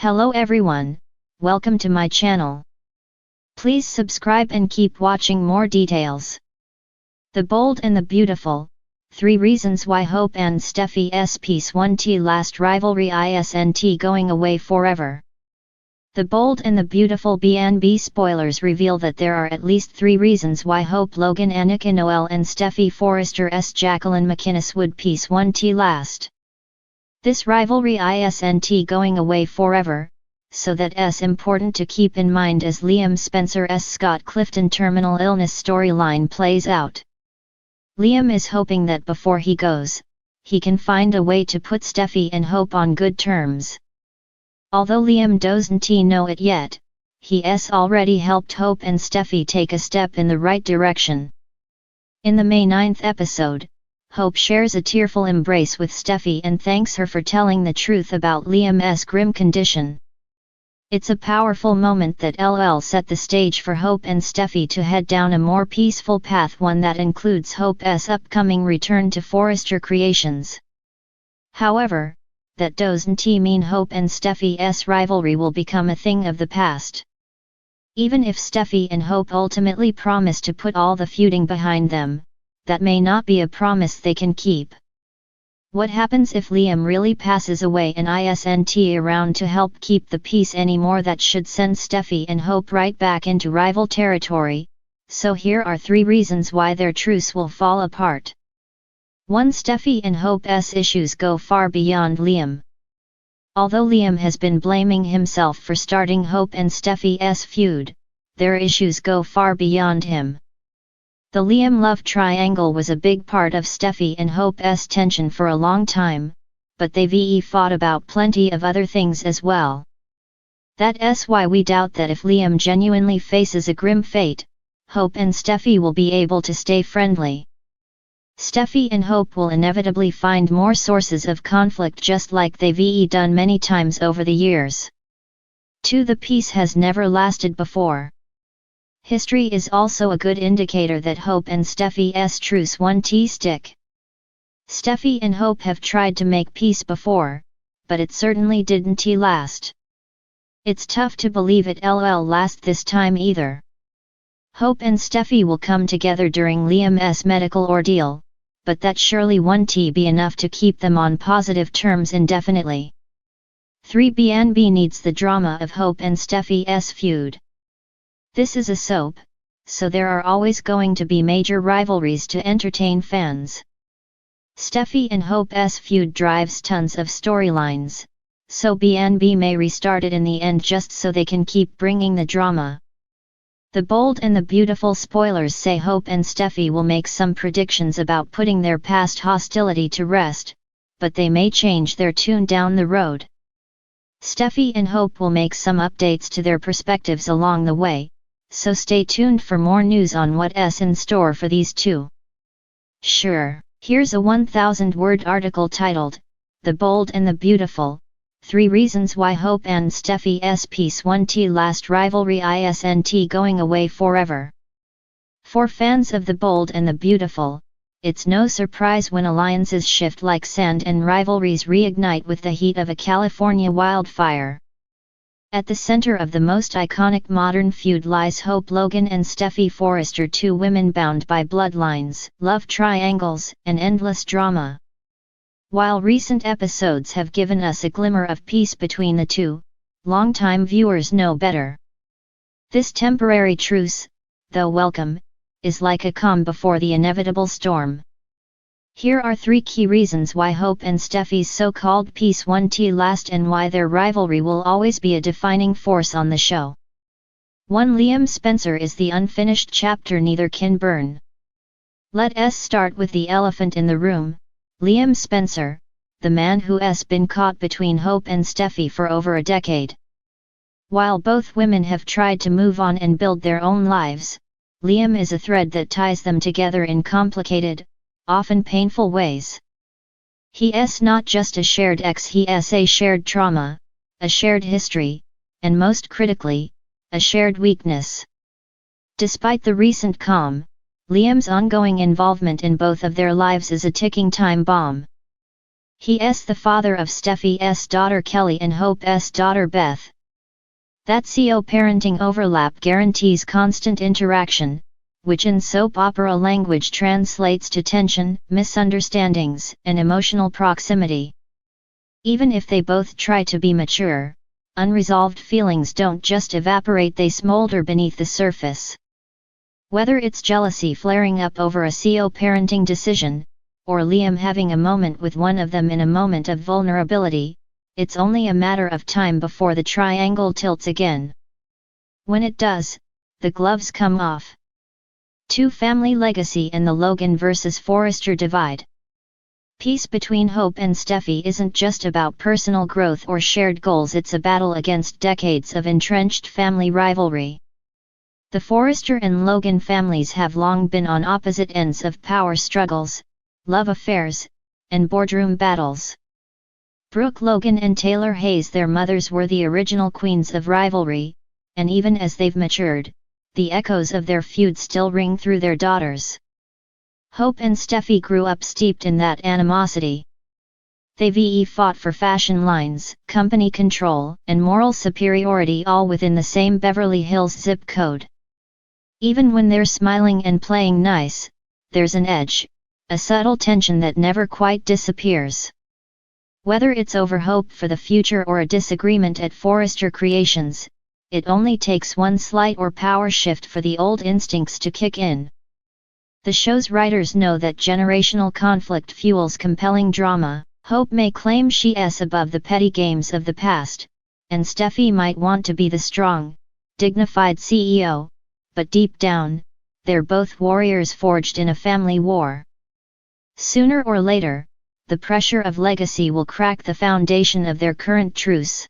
Hello everyone, welcome to my channel. Please subscribe and keep watching more details. The Bold and the Beautiful, 3 Reasons Why Hope and Steffy's Piece 1T Last Rivalry isn't going away forever. The Bold and the Beautiful B&B spoilers reveal that there are at least 3 reasons why Hope Logan Annika Noel and Steffy Forrester's Jacqueline McInnes would Piece 1T last. This rivalry isn't going away forever, so that's important to keep in mind as Liam Spencer's Scott Clifton terminal illness storyline plays out. Liam is hoping that before he goes, he can find a way to put Steffy and Hope on good terms. Although Liam doesn't know it yet, he's already helped Hope and Steffy take a step in the right direction. In the May 9th episode, Hope shares a tearful embrace with Steffy and thanks her for telling the truth about Liam's grim condition. It's a powerful moment that set the stage for Hope and Steffy to head down a more peaceful path, one that includes Hope's upcoming return to Forrester Creations. However, that doesn't mean Hope and Steffy's rivalry will become a thing of the past. Even if Steffy and Hope ultimately promise to put all the feuding behind them, that may not be a promise they can keep. What happens if Liam really passes away and isn't around to help keep the peace anymore? That should send Steffy and Hope right back into rival territory, so here are 3 reasons why their truce will fall apart. 1. Steffy and Hope's issues go far beyond Liam. Although Liam has been blaming himself for starting Hope and Steffy's feud, their issues go far beyond him. The Liam love triangle was a big part of Steffy and Hope's tension for a long time, but they've fought about plenty of other things as well. That's why we doubt that if Liam genuinely faces a grim fate, Hope and Steffy will be able to stay friendly. Steffy and Hope will inevitably find more sources of conflict just like they've done many times over the years. 2. The peace has never lasted before. History is also a good indicator that Hope and Steffy's truce won't stick. Steffy and Hope have tried to make peace before, but it certainly didn't last. It's tough to believe it'll last this time either. Hope and Steffy will come together during Liam's medical ordeal, but that surely won't be enough to keep them on positive terms indefinitely. 3. B&B needs the drama of Hope and Steffy's feud. This is a soap, so there are always going to be major rivalries to entertain fans. Steffy and Hope's feud drives tons of storylines, so B&B may restart it in the end just so they can keep bringing the drama. The Bold and the Beautiful spoilers say Hope and Steffy will make some predictions about putting their past hostility to rest, but they may change their tune down the road. Steffy and Hope will make some updates to their perspectives along the way, so stay tuned for more news on what's in store for these two. Sure, here's a 1,000-word article titled, The Bold and the Beautiful, 3 Reasons Why Hope and Steffy's Piece 1T Last Rivalry isn't Going Away Forever. For fans of The Bold and the Beautiful, it's no surprise when alliances shift like sand and rivalries reignite with the heat of a California wildfire. At the center of the most iconic modern feud lies Hope Logan and Steffy Forrester, 2 women bound by bloodlines, love triangles, and endless drama. While recent episodes have given us a glimmer of peace between the two, longtime viewers know better. This temporary truce, though welcome, is like a calm before the inevitable storm. Here are 3 key reasons why Hope and Steffy's so-called Piece 1T last and why their rivalry will always be a defining force on the show. 1. Liam Spencer is the unfinished chapter neither can burn. Let's start with the elephant in the room, Liam Spencer, the man who's been caught between Hope and Steffy for over a decade. While both women have tried to move on and build their own lives, Liam is a thread that ties them together in complicated, often painful ways. He's not just a shared ex, he's a shared trauma, a shared history, and most critically, a shared weakness. Despite the recent calm, Liam's ongoing involvement in both of their lives is a ticking time bomb. He's the father of Steffy's daughter Kelly and Hope's daughter Beth. That CO parenting overlap guarantees constant interaction, which in soap opera language translates to tension, misunderstandings, and emotional proximity. Even if they both try to be mature, unresolved feelings don't just evaporate, they smolder beneath the surface. Whether it's jealousy flaring up over a CO parenting decision, or Liam having a moment with one of them in a moment of vulnerability, it's only a matter of time before the triangle tilts again. When it does, the gloves come off. To family legacy and the Logan vs. Forrester divide. Peace between Hope and Steffy isn't just about personal growth or shared goals, it's a battle against decades of entrenched family rivalry. The Forrester and Logan families have long been on opposite ends of power struggles, love affairs, and boardroom battles. Brooke Logan and Taylor Hayes, their mothers, were the original queens of rivalry, and even as they've matured, the echoes of their feud still ring through their daughters. Hope and Steffy grew up steeped in that animosity. They fought for fashion lines, company control, and moral superiority, all within the same Beverly Hills zip code. Even when they're smiling and playing nice, there's an edge, a subtle tension that never quite disappears. Whether it's over hope for the future or a disagreement at Forrester Creations, it only takes one slight or power shift for the old instincts to kick in. The show's writers know that generational conflict fuels compelling drama. Hope may claim she's above the petty games of the past, and Steffy might want to be the strong, dignified CEO, but deep down, they're both warriors forged in a family war. Sooner or later, the pressure of legacy will crack the foundation of their current truce.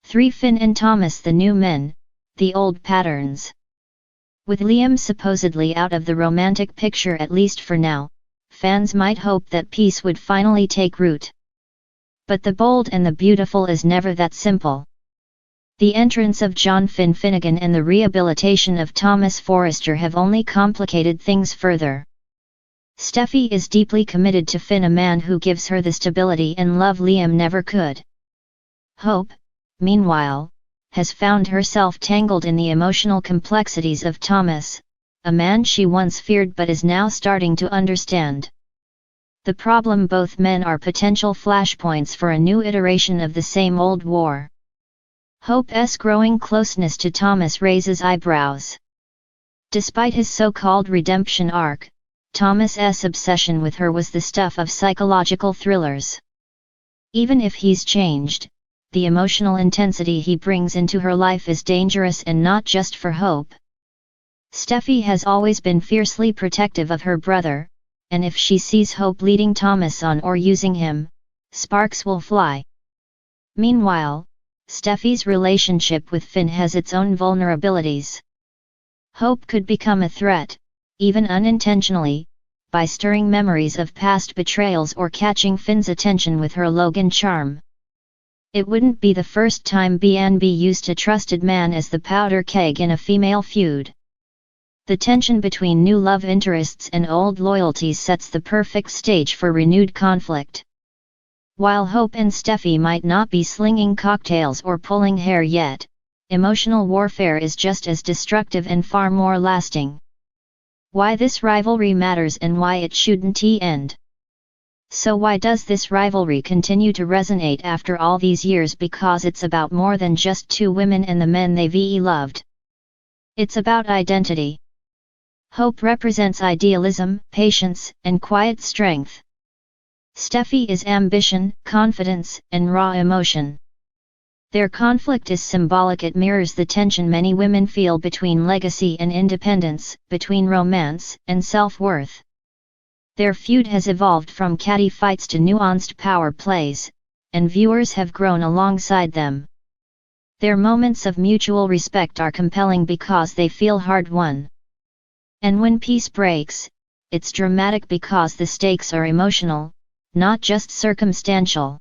3. Finn and Thomas, the new men, the old patterns. With Liam supposedly out of the romantic picture, at least for now, fans might hope that peace would finally take root. But the bold and the beautiful is never that simple. The entrance of John Finn Finnegan and the rehabilitation of Thomas Forrester have only complicated things further. Steffy is deeply committed to Finn, a man who gives her the stability and love Liam never could. Hope, meanwhile, has found herself tangled in the emotional complexities of Thomas, a man she once feared but is now starting to understand. The problem: both men are potential flashpoints for a new iteration of the same old war. Hope's growing closeness to Thomas raises eyebrows. Despite his so-called redemption arc, Thomas's obsession with her was the stuff of psychological thrillers. Even if he's changed, the emotional intensity he brings into her life is dangerous, and not just for Hope. Steffy has always been fiercely protective of her brother, and if she sees Hope leading Thomas on or using him, sparks will fly. Meanwhile, Steffy's relationship with Finn has its own vulnerabilities. Hope could become a threat, even unintentionally, by stirring memories of past betrayals or catching Finn's attention with her Logan charm. It wouldn't be the first time BNB used a trusted man as the powder keg in a female feud. The tension between new love interests and old loyalties sets the perfect stage for renewed conflict. While Hope and Steffy might not be slinging cocktails or pulling hair yet, emotional warfare is just as destructive and far more lasting. Why this rivalry matters and why it shouldn't end. So why does this rivalry continue to resonate after all these years? Because it's about more than just two women and the men they loved. It's about identity. Hope represents idealism, patience, and quiet strength. Steffy is ambition, confidence, and raw emotion. Their conflict is symbolic. It mirrors the tension many women feel between legacy and independence, between romance and self-worth. Their feud has evolved from catty fights to nuanced power plays, and viewers have grown alongside them. Their moments of mutual respect are compelling because they feel hard-won. And when peace breaks, it's dramatic because the stakes are emotional, not just circumstantial.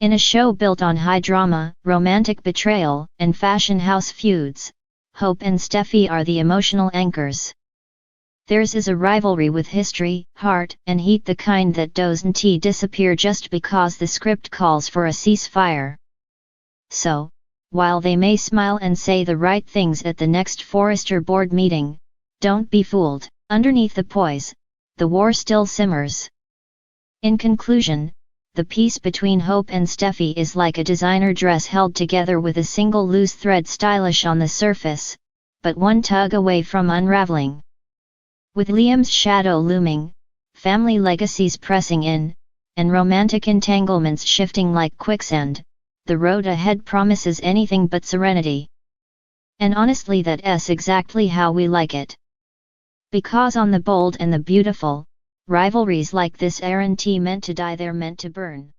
In a show built on high drama, romantic betrayal, and fashion house feuds, Hope and Steffy are the emotional anchors. Theirs is a rivalry with history, heart, and heat, the kind that doesn't disappear just because the script calls for a ceasefire. So, while they may smile and say the right things at the next Forrester board meeting, don't be fooled. Underneath the poise, the war still simmers. In conclusion, the piece between Hope and Steffy is like a designer dress held together with a single loose thread, stylish on the surface, but one tug away from unraveling. With Liam's shadow looming, family legacies pressing in, and romantic entanglements shifting like quicksand, the road ahead promises anything but serenity. And honestly, that's exactly how we like it. Because on The Bold and the Beautiful, rivalries like this aren't meant to die, they're meant to burn.